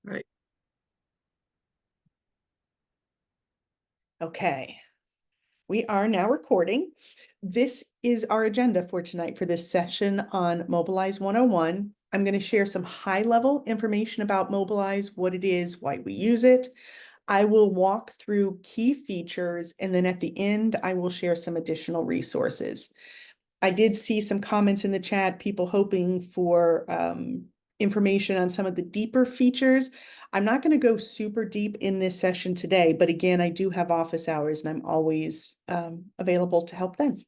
Right. Okay, we are now recording. This is our agenda for tonight for this session on Mobilize 101. I'm going to share some high-level information about Mobilize, what it is, why we use it. I will walk through key features, and then at the end, I will share some additional resources. I did see some comments in the chat, people hoping for information on some of the deeper features. I'm not going to go super deep in this session today, but again, I do have office hours and I'm always available to help then.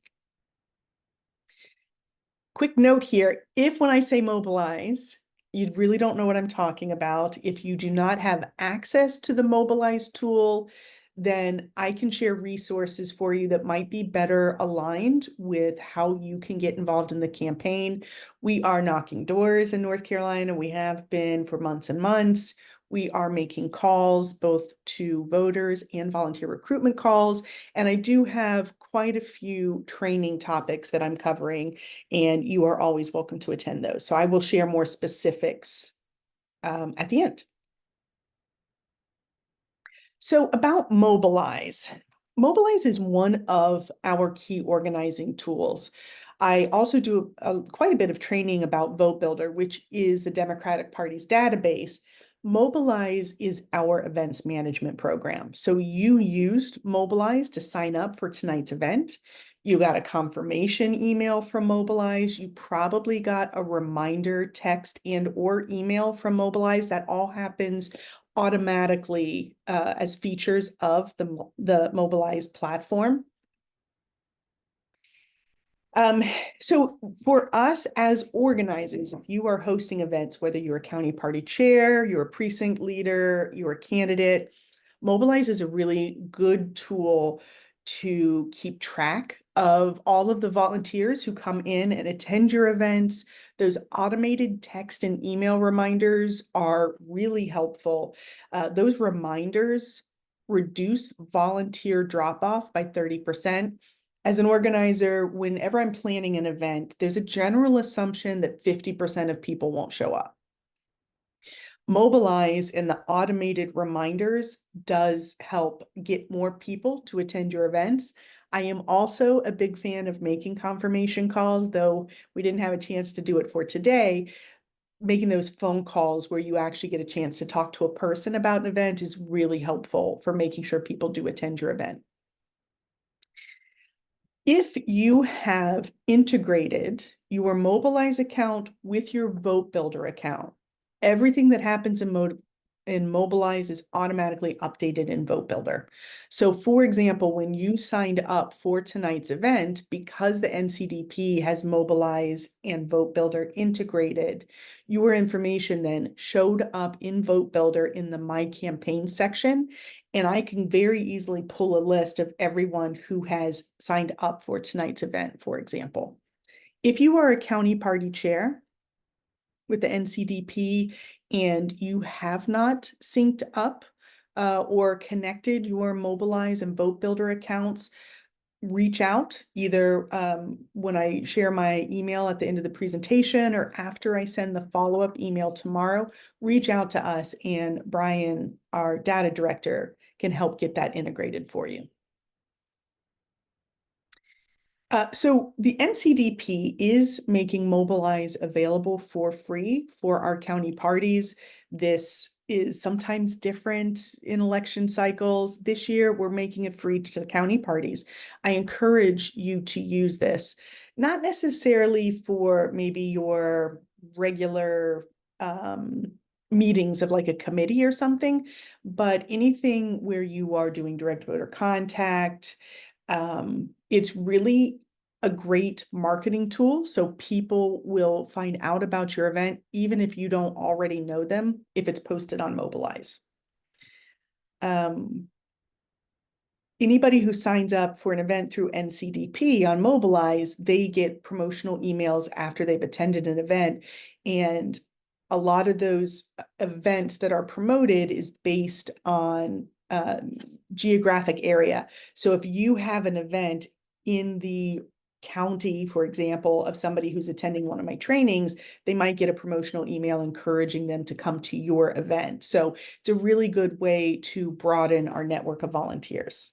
Quick note here, if when I say mobilize, you really don't know what I'm talking about, if you do not have access to the Mobilize tool, then I can share resources for you that might be better aligned with how you can get involved in the campaign. We are knocking doors in North Carolina. We have been for months and months. We are making calls both to voters and volunteer recruitment calls. And I do have quite a few training topics that I'm covering, and you are always welcome to attend those. So I will share more specifics at the end. So about Mobilize. Mobilize is one of our key organizing tools. I also do quite a bit of training about Vote Builder, which is the Democratic Party's database. Mobilize is our events management program. So you used Mobilize to sign up for tonight's event. You got a confirmation email from Mobilize. You probably got a reminder text and or email from Mobilize. That all happens automatically as features of the Mobilize platform. So for us as organizers, if you are hosting events, whether you're a county party chair, you're a precinct leader, you're a candidate, Mobilize is a really good tool to keep track of all of the volunteers who come in and attend your events. Those automated text and email reminders are really helpful. Those reminders reduce volunteer drop-off by 30%. As an organizer, whenever I'm planning an event, there's a general assumption that 50% of people won't show up. Mobilize and the automated reminders does help get more people to attend your events. I am also a big fan of making confirmation calls, though we didn't have a chance to do it for today. Making those phone calls where you actually get a chance to talk to a person about an event is really helpful for making sure people do attend your event. If you have integrated your Mobilize account with your Vote Builder account, everything that happens in Mobilize is automatically updated in Vote Builder. So for example, when you signed up for tonight's event, because the NCDP has Mobilize and Vote Builder integrated, your information then showed up in Vote Builder in the My Campaign section, and I can very easily pull a list of everyone who has signed up for tonight's event, for example. If you are a county party chair with the NCDP and you have not synced up or connected your Mobilize and Vote Builder accounts, reach out either when I share my email at the end of the presentation or after I send the follow-up email tomorrow. Reach out to us and Brian, our data director, can help get that integrated for you. So the NCDP is making Mobilize available for free for our county parties. This is sometimes different in election cycles. This year, we're making it free to the county parties. I encourage you to use this, not necessarily for maybe your regular meetings of like a committee or something, but anything where you are doing direct voter contact. It's really a great marketing tool, so people will find out about your event even if you don't already know them, if it's posted on Mobilize. Anybody who signs up for an event through NCDP on Mobilize, they get promotional emails after they've attended an event, and a lot of those events that are promoted is based on geographic area. So if you have an event in the county, for example, of somebody who's attending one of my trainings, they might get a promotional email encouraging them to come to your event. So it's a really good way to broaden our network of volunteers.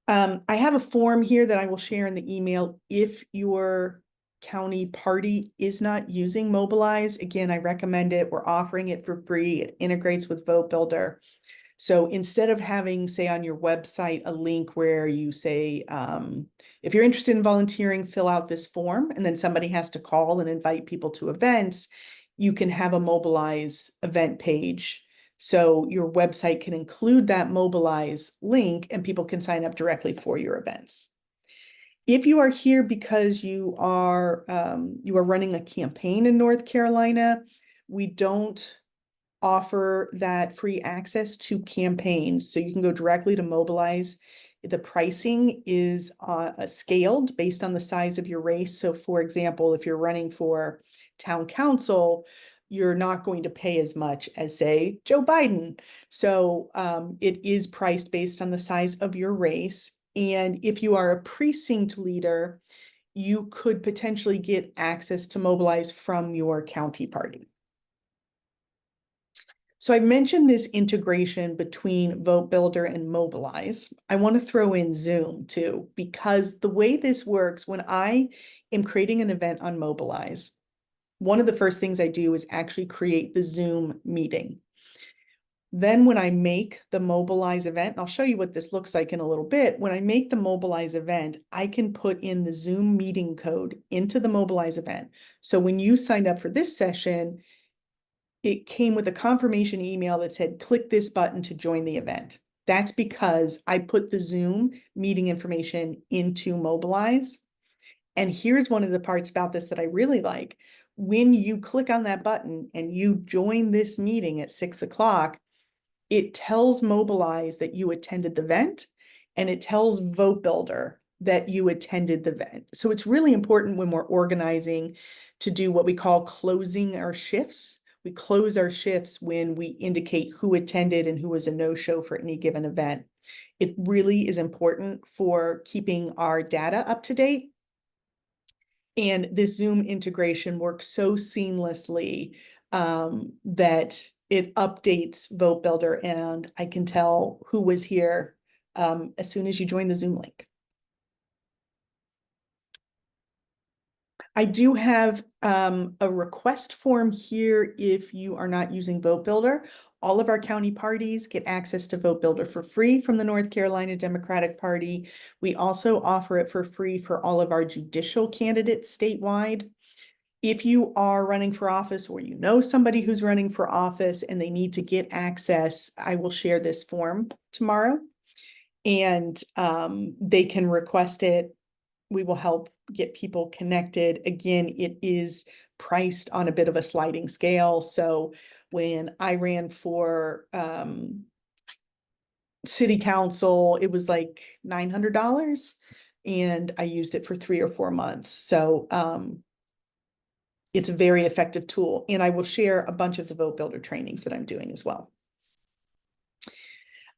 I have a form here that I will share in the email if your county party is not using Mobilize. Again, I recommend it. We're offering it for free. It integrates with Vote Builder. So instead of having, say, on your website, a link where you say, if you're interested in volunteering, fill out this form, and then somebody has to call and invite people to events, you can have a Mobilize event page. So your website can include that Mobilize link and people can sign up directly for your events. If you are here because you are running a campaign in North Carolina, we don't offer that free access to campaigns. So you can go directly to Mobilize. The pricing is scaled based on the size of your race. So for example, if you're running for town council, you're not going to pay as much as, say, Joe Biden. So it is priced based on the size of your race. And if you are a precinct leader, you could potentially get access to Mobilize from your county party. So I mentioned this integration between Vote Builder and Mobilize. I want to throw in Zoom too, because the way this works, when I am creating an event on Mobilize, one of the first things I do is actually create the Zoom meeting. Then when I make the Mobilize event, and I'll show you what this looks like in a little bit, when I make the Mobilize event, I can put in the Zoom meeting code into the Mobilize event. So when you signed up for this session, it came with a confirmation email that said, click this button to join the event. That's because I put the Zoom meeting information into Mobilize. And here's one of the parts about this that I really like. When you click on that button and you join this meeting at 6 o'clock, it tells Mobilize that you attended the event, and it tells Vote Builder that you attended the event. So it's really important when we're organizing to do what we call closing our shifts. We close our shifts when we indicate who attended and who was a no-show for any given event. It really is important for keeping our data up to date. And this Zoom integration works so seamlessly that it updates Vote Builder, and I can tell who was here as soon as you join the Zoom link. I do have a request form here if you are not using Vote Builder. All of our county parties get access to Vote Builder for free from the North Carolina Democratic Party. We also offer it for free for all of our judicial candidates statewide. If you are running for office or you know somebody who's running for office and they need to get access, I will share this form tomorrow, and they can request it. We will help get people connected. Again, it is priced on a bit of a sliding scale. So when I ran for city council, it was like $900, and I used it for 3 or 4 months. So it's a very effective tool, and I will share a bunch of the Vote Builder trainings that I'm doing as well.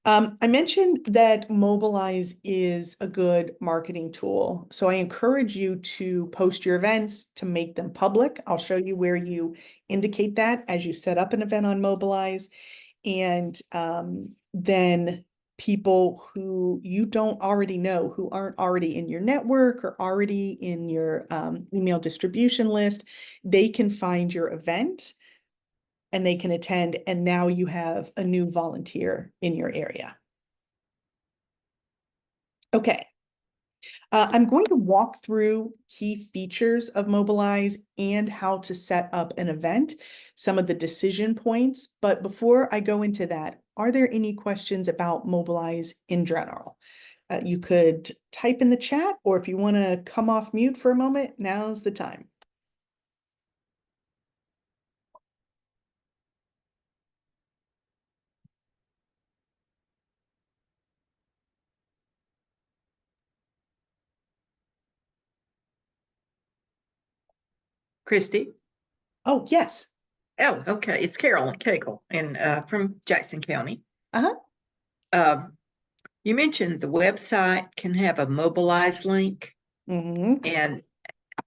I mentioned that Mobilize is a good marketing tool. So I encourage you to post your events, to make them public. I'll show you where you indicate that as you set up an event on Mobilize. And then people who you don't already know, who aren't already in your network or already in your email distribution list, they can find your event and they can attend, and now you have a new volunteer in your area. Okay. I'm going to walk through key features of Mobilize and how to set up an event, some of the decision points. But before I go into that, are there any questions about Mobilize in general? You could type in the chat, or if you want to come off mute for a moment, now's the time. Christy. Oh, yes. Oh, okay. It's Carolyn Cagle and from Jackson County. Uh-huh. You mentioned the website can have a Mobilize link, Mhm. and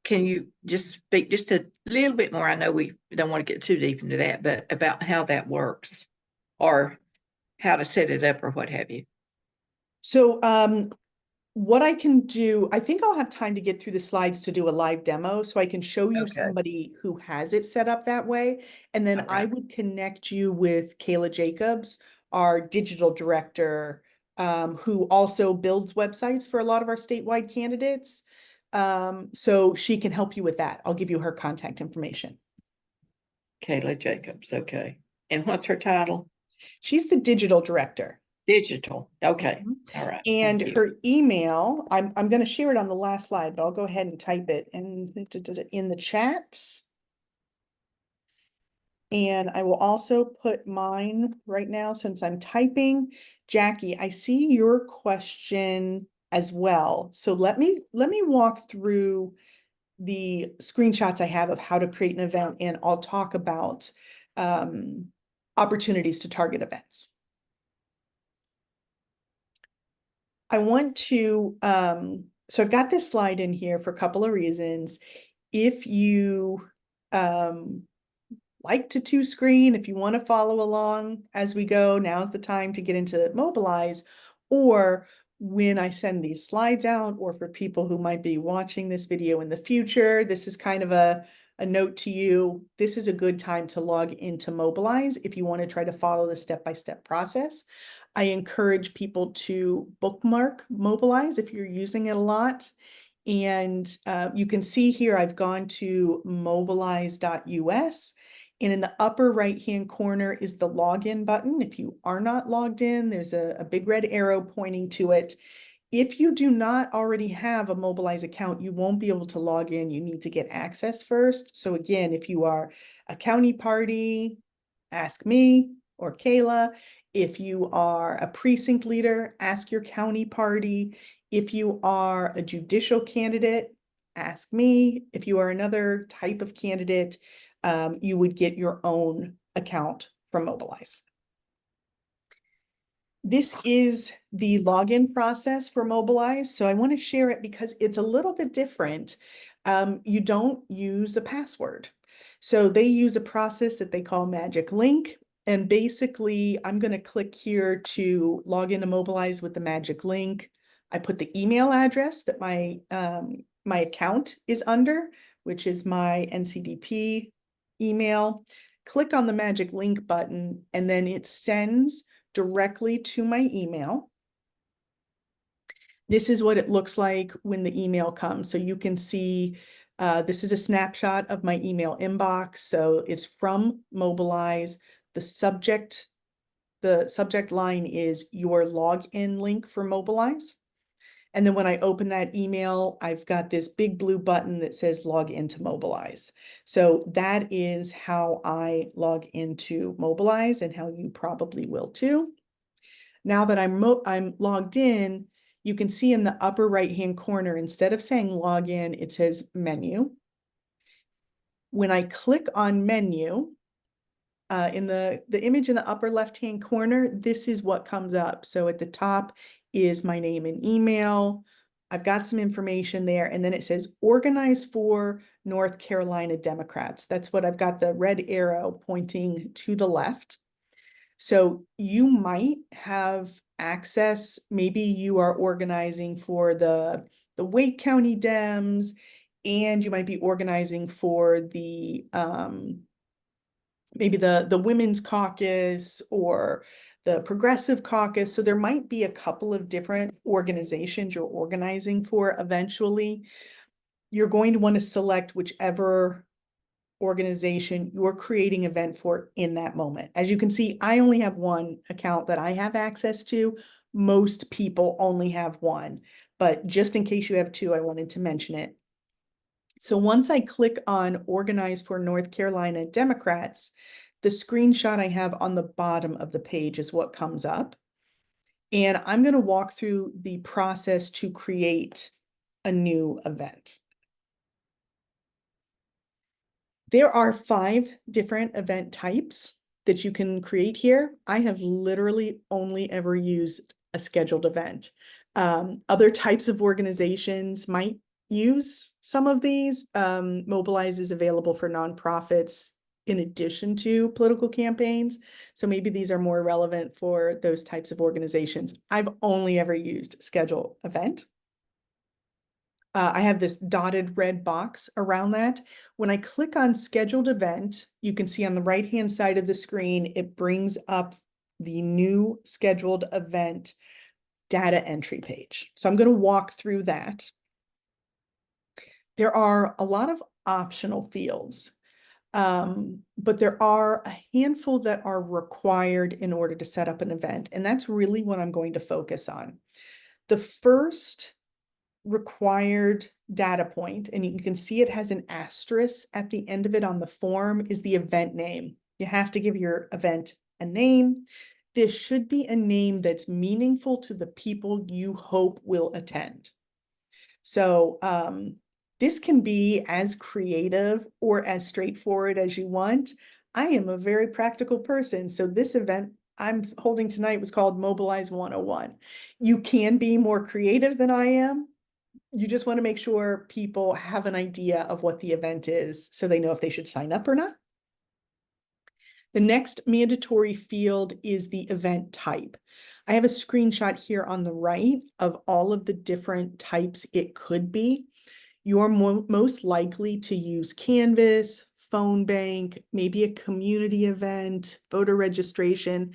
can you just speak just a little bit more? I know we don't want to get too deep into that, but about how that works or how to set it up or what have you. So, what I can do, I think I'll have time to get through the slides to do a live demo, so I can show you Okay. somebody who has it set up that way. And then I Okay. would connect you with Kayla Jacobs, our digital director, who also builds websites for a lot of our statewide candidates. So she can help you with that. I'll give you her contact information. Kayla Jacobs. Okay. And what's her title? She's the digital director. Digital. Okay. Mhm. All right. And Thank you. her email, I'm going to share it on the last slide, but I'll go ahead and type it in the chat. And I will also put mine right now since I'm typing. Jackie, I see your question as well. So let me walk through the screenshots I have of how to create an event, and I'll talk about opportunities to target events. I want to, so I've got this slide in here for a couple of reasons. If you um, like to two screen, if you want to follow along as we go, now's the time to get into Mobilize. Or when I send these slides out, or for people who might be watching this video in the future, this is kind of a note to you. This is a good time to log into Mobilize if you want to try to follow the step-by-step process. I encourage people to bookmark Mobilize if you're using it a lot. And you can see here, I've gone to mobilize.us. And in the upper right-hand corner is the login button. If you are not logged in, there's a big red arrow pointing to it. If you do not already have a Mobilize account, you won't be able to log in. You need to get access first. So again, if you are a county party, ask me or Kayla. If you are a precinct leader, ask your county party. If you are a judicial candidate, ask me. If you are another type of candidate, you would get your own account from Mobilize. This is the login process for Mobilize. So I want to share it because it's a little bit different. You don't use a password. So they use a process that they call Magic Link. And basically, I'm going to click here to log into Mobilize with the Magic Link. I put the email address that my account is under, which is my NCDP email. Click on the Magic Link button, and then it sends directly to my email. This is what it looks like when the email comes. So you can see this is a snapshot of my email inbox. So it's from Mobilize. The subject line is your login link for Mobilize. And then when I open that email, I've got this big blue button that says log into Mobilize. So that is how I log into Mobilize, and how you probably will too. Now that I'm logged in, you can see in the upper right-hand corner, instead of saying login, it says menu. When I click on menu, in the image in the upper left-hand corner, this is what comes up. So at the top is my name and email. I've got some information there, and then it says organize for North Carolina Democrats. That's what I've got, the red arrow pointing to the left. So you might have access, maybe you are organizing for the Wake County Dems, and you might be organizing for the maybe the Women's Caucus or the Progressive Caucus. So there might be a couple of different organizations you're organizing for eventually. You're going to want to select whichever organization you're creating an event for in that moment. As you can see, I only have one account that I have access to. Most people only have one, but just in case you have two, I wanted to mention it. So once I click on Organize for North Carolina Democrats, the screenshot I have on the bottom of the page is what comes up. And I'm going to walk through the process to create a new event. There are 5 different event types that you can create here. I have literally only ever used a scheduled event. Other types of organizations might use some of these. Mobilize is available for nonprofits in addition to political campaigns. So maybe these are more relevant for those types of organizations. I've only ever used schedule event. I have this dotted red box around that. When I click on scheduled event, you can see on the right-hand side of the screen, it brings up the new scheduled event data entry page. So I'm going to walk through that. There are a lot of optional fields, but there are a handful that are required in order to set up an event. And that's really what I'm going to focus on. The first required data point, and you can see it has an asterisk at the end of it on the form, is the event name. You have to give your event a name. This should be a name that's meaningful to the people you hope will attend. So this can be as creative or as straightforward as you want. I am a very practical person, so this event I'm holding tonight was called Mobilize 101. You can be more creative than I am. You just want to make sure people have an idea of what the event is so they know if they should sign up or not. The next mandatory field is the event type. I have a screenshot here on the right of all of the different types it could be. You're most likely to use Canvas, phone bank, maybe a community event, voter registration.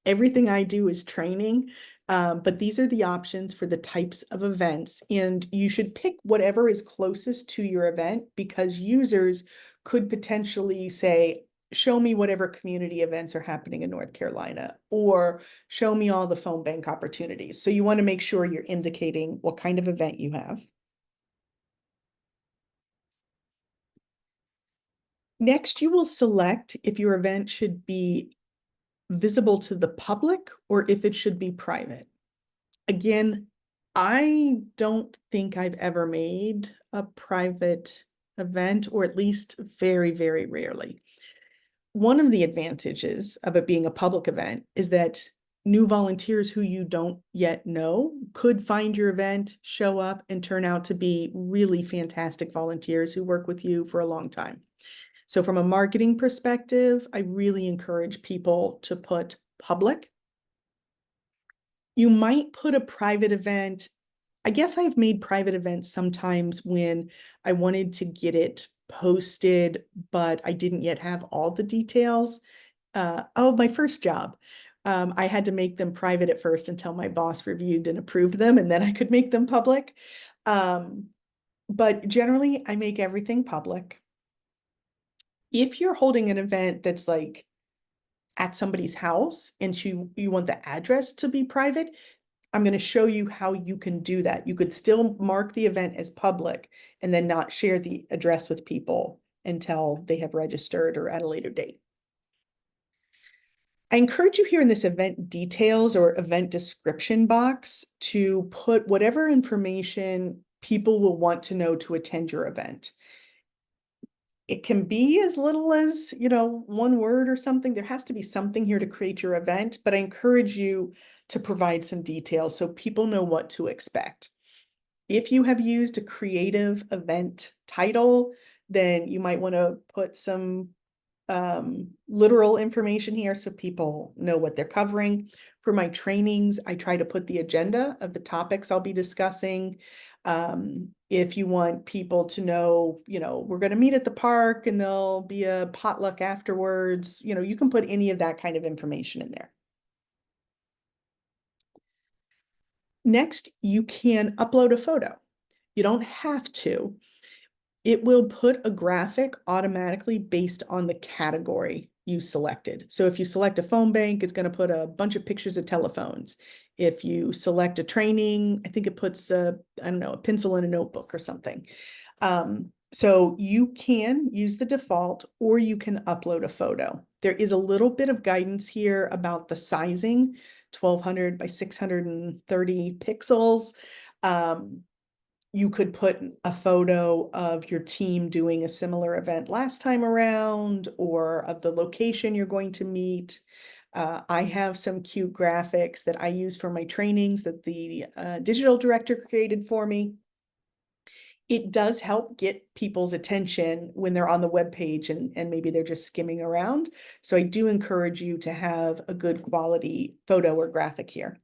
Everything I do is training, but these are the options for the types of events, and you should pick whatever is closest to your event because users could potentially say, show me whatever community events are happening in North Carolina, or show me all the phone bank opportunities. So you want to make sure you're indicating what kind of event you have. Next, you will select if your event should be visible to the public or if it should be private. Again, I don't think I've ever made a private event, or at least very, very rarely. One of the advantages of it being a public event is that new volunteers who you don't yet know could find your event, show up, and turn out to be really fantastic volunteers who work with you for a long time. So from a marketing perspective, I really encourage people to put public. You might put a private event. I guess I've made private events sometimes when I wanted to get it posted, but I didn't yet have all the details. My first job. I had to make them private at first until my boss reviewed and approved them, and then I could make them public. But generally, I make everything public. If you're holding an event that's like at somebody's house and you want the address to be private, I'm going to show you how you can do that. You could still mark the event as public and then not share the address with people until they have registered or at a later date. I encourage you here in this event details or event description box to put whatever information people will want to know to attend your event. It can be as little as, one word or something. There has to be something here to create your event, but I encourage you to provide some details so people know what to expect. If you have used a creative event title, then you might want to put some literal information here so people know what they're covering. For my trainings, I try to put the agenda of the topics I'll be discussing. If you want people to know, we're going to meet at the park and there'll be a potluck afterwards, you can put any of that kind of information in there. Next, you can upload a photo. You don't have to. It will put a graphic automatically based on the category you selected. So if you select a phone bank, it's going to put a bunch of pictures of telephones. If you select a training, I think it puts a pencil and a notebook or something. So you can use the default or you can upload a photo. There is a little bit of guidance here about the sizing, 1200 by 630 pixels. You could put a photo of your team doing a similar event last time around or of the location you're going to meet. I have some cute graphics that I use for my trainings that the digital director created for me. It does help get people's attention when they're on the web page and maybe they're just skimming around. So I do encourage you to have a good quality photo or graphic here.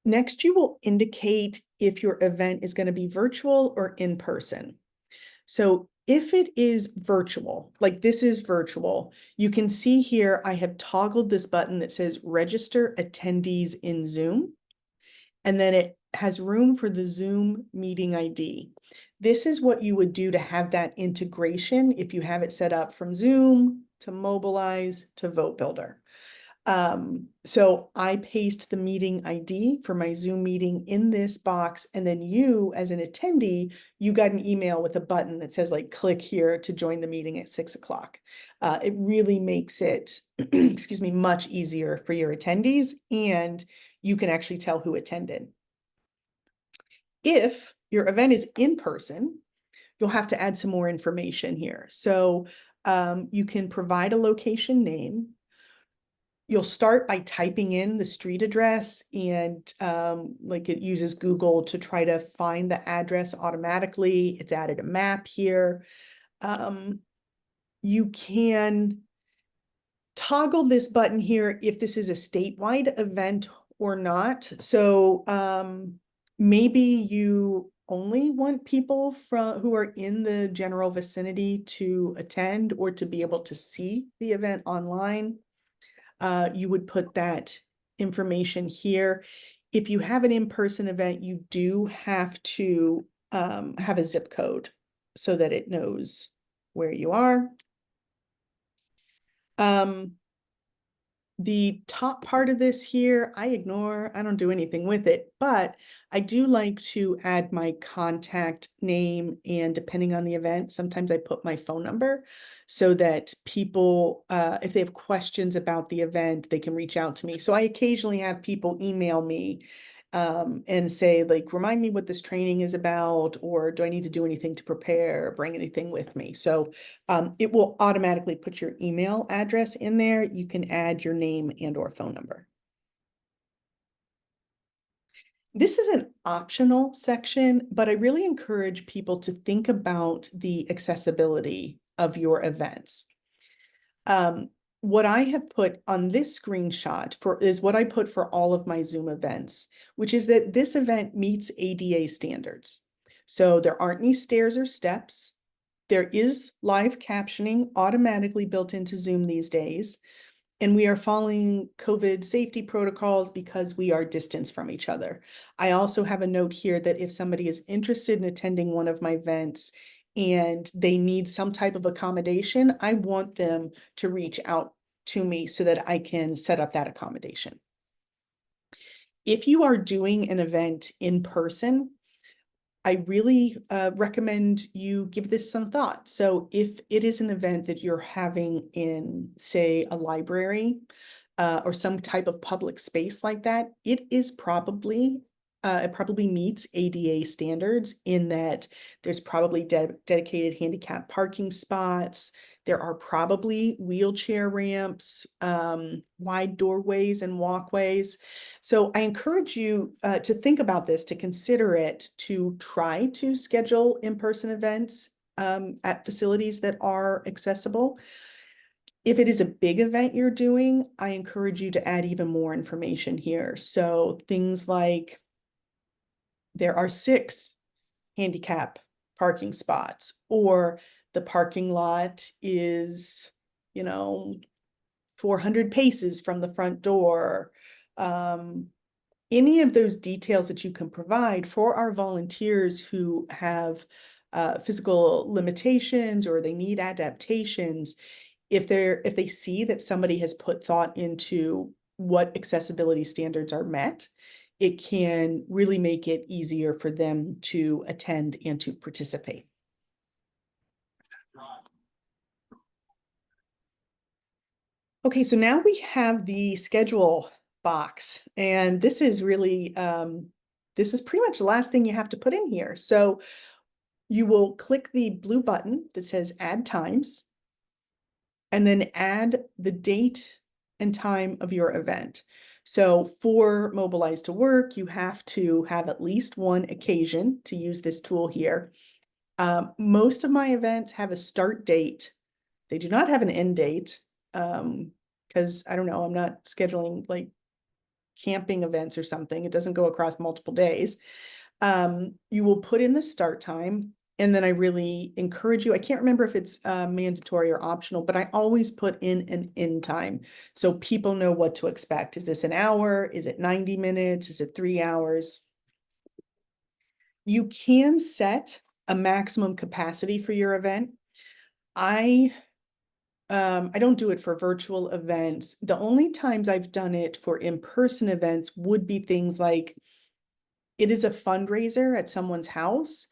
Next, you will indicate if your event is going to be virtual or in person. So if it is virtual, like this is virtual, you can see here I have toggled this button that says register attendees in Zoom. And then it has room for the Zoom meeting ID. This is what you would do to have that integration if you have it set up from Zoom to Mobilize to Vote Builder. So I paste the meeting ID for my Zoom meeting in this box, and then you, as an attendee, you got an email with a button that says like, click here to join the meeting at 6 o'clock. It really makes it, excuse me, much easier for your attendees, and you can actually tell who attended. If your event is in person, you'll have to add some more information here. So you can provide a location name. You'll start by typing in the street address, and like it uses Google to try to find the address automatically. It's added a map here. You can toggle this button here if this is a statewide event or not. So maybe you only want people who are in the general vicinity to attend or to be able to see the event online. You would put that information here. If you have an in-person event, you do have to have a zip code so that it knows where you are. The top part of this here, I ignore, I don't do anything with it, but I do like to add my contact name, and depending on the event, sometimes I put my phone number so that people, if they have questions about the event, they can reach out to me. So I occasionally have people email me and say like, remind me what this training is about, or do I need to do anything to prepare or bring anything with me? So it will automatically put your email address in there. You can add your name and or phone number. This is an optional section, but I really encourage people to think about the accessibility of your events. What I have put on this screenshot is what I put for all of my Zoom events, which is that this event meets ADA standards. So there aren't any stairs or steps. There is live captioning automatically built into Zoom these days. And we are following COVID safety protocols because we are distanced from each other. I also have a note here that if somebody is interested in attending one of my events and they need some type of accommodation, I want them to reach out to me so that I can set up that accommodation. If you are doing an event in person, I really recommend you give this some thought. So if it is an event that you're having in, say, a library or some type of public space like that, it probably meets ADA standards in that there's probably dedicated handicap parking spots. There are probably wheelchair ramps, wide doorways and walkways. So I encourage you to think about this, to consider it, to try to schedule in-person events at facilities that are accessible. If it is a big event you're doing, I encourage you to add even more information here. So things like there are 6 handicap parking spots, or the parking lot is, 400 paces from the front door. Any of those details that you can provide for our volunteers who have physical limitations or they need adaptations, if they see that somebody has put thought into what accessibility standards are met, it can really make it easier for them to attend and to participate. Okay, so now we have the schedule box, and this is really, this is pretty much the last thing you have to put in here. So you will click the blue button that says add times. and then add the date and time of your event. So for Mobilize to work, you have to have at least one occasion to use this tool here. Most of my events have a start date. They do not have an end date, because I don't know, I'm not scheduling like camping events or something. It doesn't go across multiple days. You will put in the start time, and then I really encourage you. I can't remember if it's mandatory or optional, but I always put in an end time so people know what to expect. Is this an hour? Is it 90 minutes? Is it 3 hours? You can set a maximum capacity for your event. I don't do it for virtual events. The only times I've done it for in-person events would be things like it is a fundraiser at someone's house,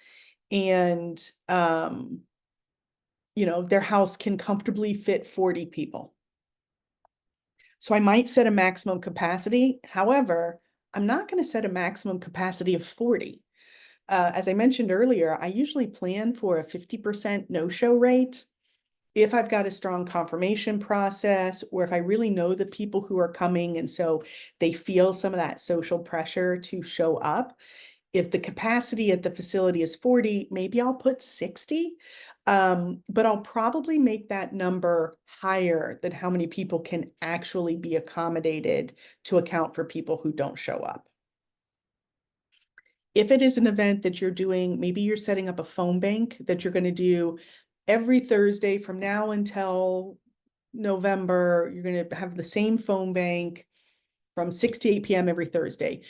and their house can comfortably fit 40 people. So I might set a maximum capacity. However, I'm not going to set a maximum capacity of 40. As I mentioned earlier, I usually plan for a 50% no-show rate. If I've got a strong confirmation process, or if I really know the people who are coming, and so they feel some of that social pressure to show up. If the capacity at the facility is 40, maybe I'll put 60. But I'll probably make that number higher than how many people can actually be accommodated to account for people who don't show up. If it is an event that you're doing, maybe you're setting up a phone bank that you're going to do every Thursday from now until November. You're going to have the same phone bank from 6 to 8 p.m. every Thursday.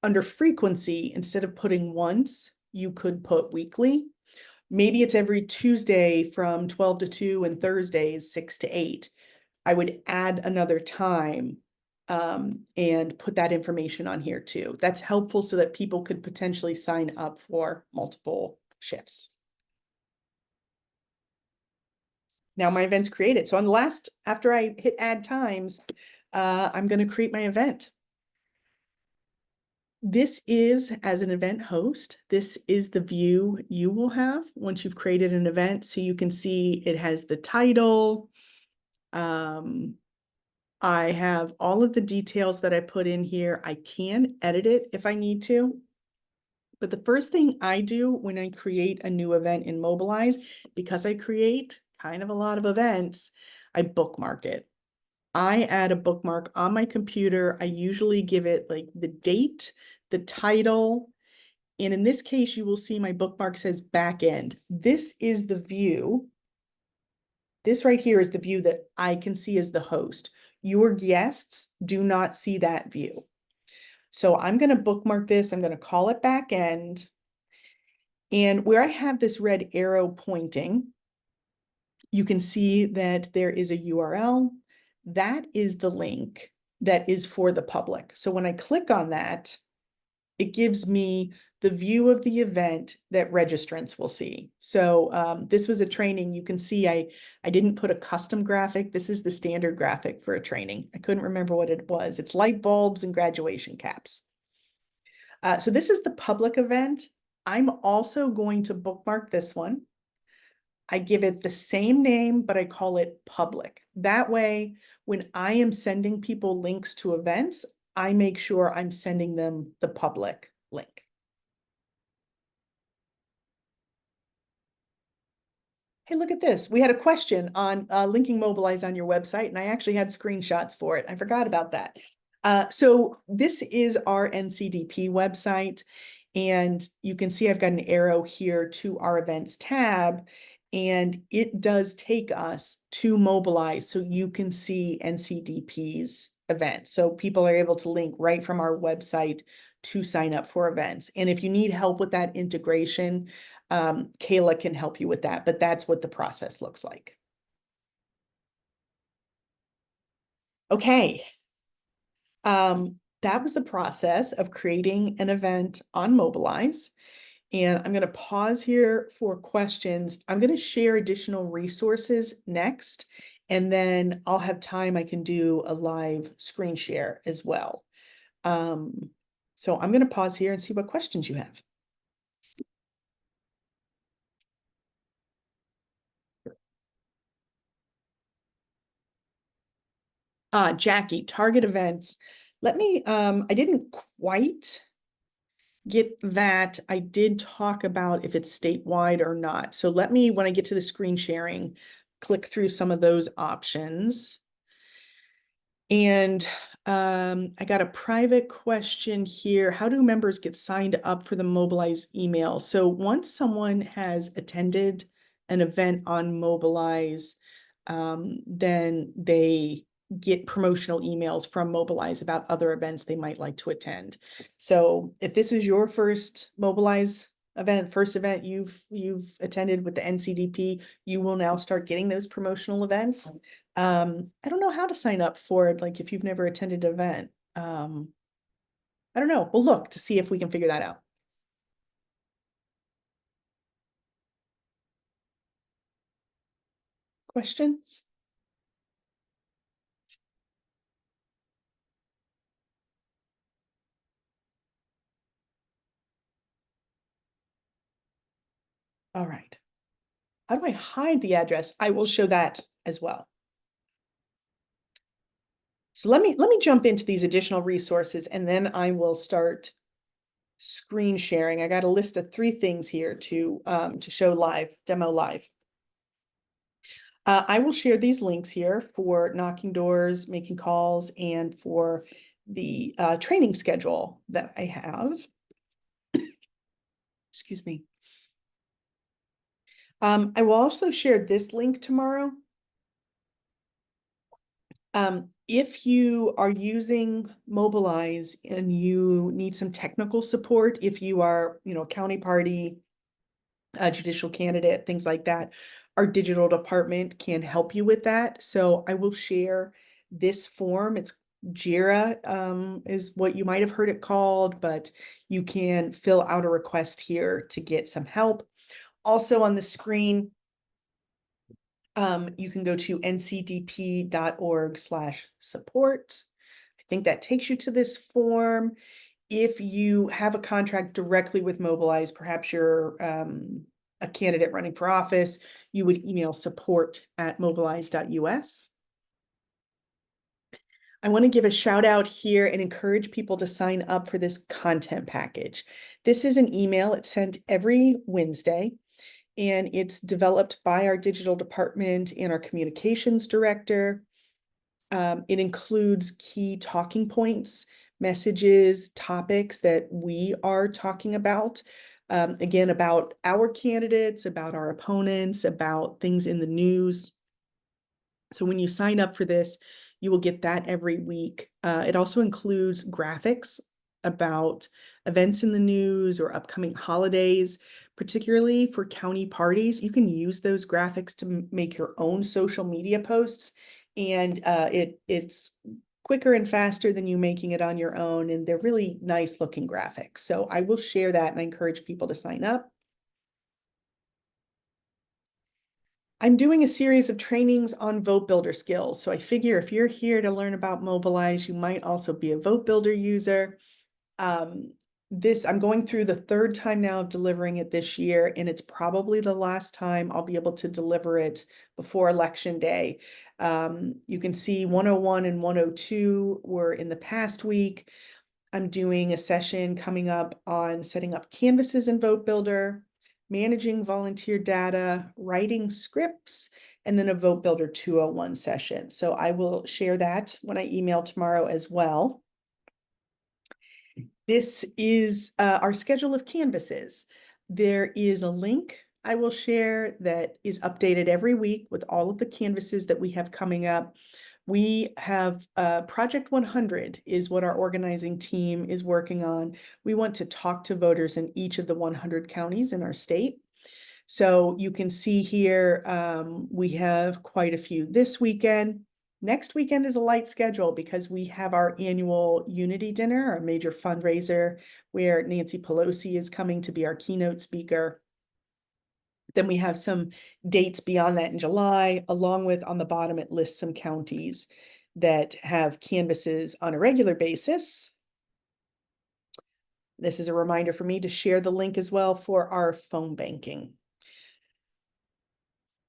Under frequency, instead of putting once, you could put weekly. Maybe it's every Tuesday from 12 to 2 and Thursdays 6 to 8. I would add another time and put that information on here too. That's helpful so that people could potentially sign up for multiple shifts. Now my event's created. So on the last, after I hit add times, I'm going to create my event. This is, as an event host, this is the view you will have once you've created an event. So you can see it has the title. I have all of the details that I put in here. I can edit it if I need to. But the first thing I do when I create a new event in Mobilize, because I create kind of a lot of events, I bookmark it. I add a bookmark on my computer. I usually give it like the date, the title, and in this case, you will see my bookmark says back end. This is the view. This right here is the view that I can see as the host. Your guests do not see that view. So I'm going to bookmark this. I'm going to call it back end. And where I have this red arrow pointing, you can see that there is a URL. That is the link that is for the public. So when I click on that, it gives me the view of the event that registrants will see. So this was a training. You can see I didn't put a custom graphic. This is the standard graphic for a training. I couldn't remember what it was. It's light bulbs and graduation caps. So this is the public event. I'm also going to bookmark this one. I give it the same name, but I call it public. That way, when I am sending people links to events, I make sure I'm sending them the public link. Hey, look at this. We had a question on linking Mobilize on your website, and I actually had screenshots for it. I forgot about that. So this is our NCDP website, and you can see I've got an arrow here to our events tab, and it does take us to Mobilize so you can see NCDP's event. So people are able to link right from our website to sign up for events. And if you need help with that integration, Kayla can help you with that, but that's what the process looks like. Okay. That was the process of creating an event on Mobilize. And I'm going to pause here for questions. I'm going to share additional resources next, and then I'll have time. I can do a live screen share as well. So I'm going to pause here and see what questions you have. Jackie, target events. Let me, I didn't quite get that. I did talk about if it's statewide or not. So let me, when I get to the screen sharing, click through some of those options. And I got a private question here. How do members get signed up for the Mobilize email? So once someone has attended an event on Mobilize, then they get promotional emails from Mobilize about other events they might like to attend. So if this is your first Mobilize event, first event you've attended with the NCDP, you will now start getting those promotional events. I don't know how to sign up for it, like if you've never attended an event. I don't know. We'll look to see if we can figure that out. Questions? All right. How do I hide the address? I will show that as well. So let me jump into these additional resources and then I will start screen sharing. I got a list of 3 things here to show live, demo live. I will share these links here for knocking doors, making calls, and for the training schedule that I have. Excuse me. I will also share this link tomorrow. If you are using Mobilize and you need some technical support, if you are, county party, a judicial candidate, things like that, our digital department can help you with that. So I will share this form. It's JIRA, is what you might have heard it called, but you can fill out a request here to get some help. Also on the screen, you can go to ncdp.org/support. I think that takes you to this form. If you have a contract directly with Mobilize, perhaps you're a candidate running for office, you would email support@mobilize.us. I want to give a shout out here and encourage people to sign up for this content package. This is an email. It's sent every Wednesday. And it's developed by our digital department and our communications director. It includes key talking points, messages, topics that we are talking about. Again, about our candidates, about our opponents, about things in the news. So when you sign up for this, you will get that every week. It also includes graphics about events in the news or upcoming holidays, particularly for county parties. You can use those graphics to make your own social media posts, and it's quicker and faster than you making it on your own, and they're really nice looking graphics. So I will share that and I encourage people to sign up. I'm doing a series of trainings on vote builder skills. So I figure if you're here to learn about Mobilize, you might also be a vote builder user. I'm going through the 3rd time now of delivering it this year, and it's probably the last time I'll be able to deliver it before Election Day. You can see 101 and 102 were in the past week. I'm doing a session coming up on setting up canvases in Vote Builder, managing volunteer data, writing scripts, and then a Vote Builder 201 session. So I will share that when I email tomorrow as well. This is our schedule of canvases. There is a link I will share that is updated every week with all of the canvases that we have coming up. We have Project 100 is what our organizing team is working on. We want to talk to voters in each of the 100 counties in our state. So you can see here, we have quite a few this weekend. Next weekend is a light schedule because we have our annual Unity Dinner, our major fundraiser, where Nancy Pelosi is coming to be our keynote speaker. Then we have some dates beyond that in July, along with on the bottom, it lists some counties that have canvases on a regular basis. This is a reminder for me to share the link as well for our phone banking.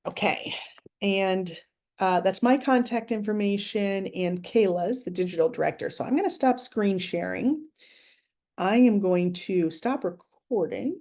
Okay, and That's my contact information and Kayla's, the digital director. So I'm gonna stop screen sharing. I am going to stop recording.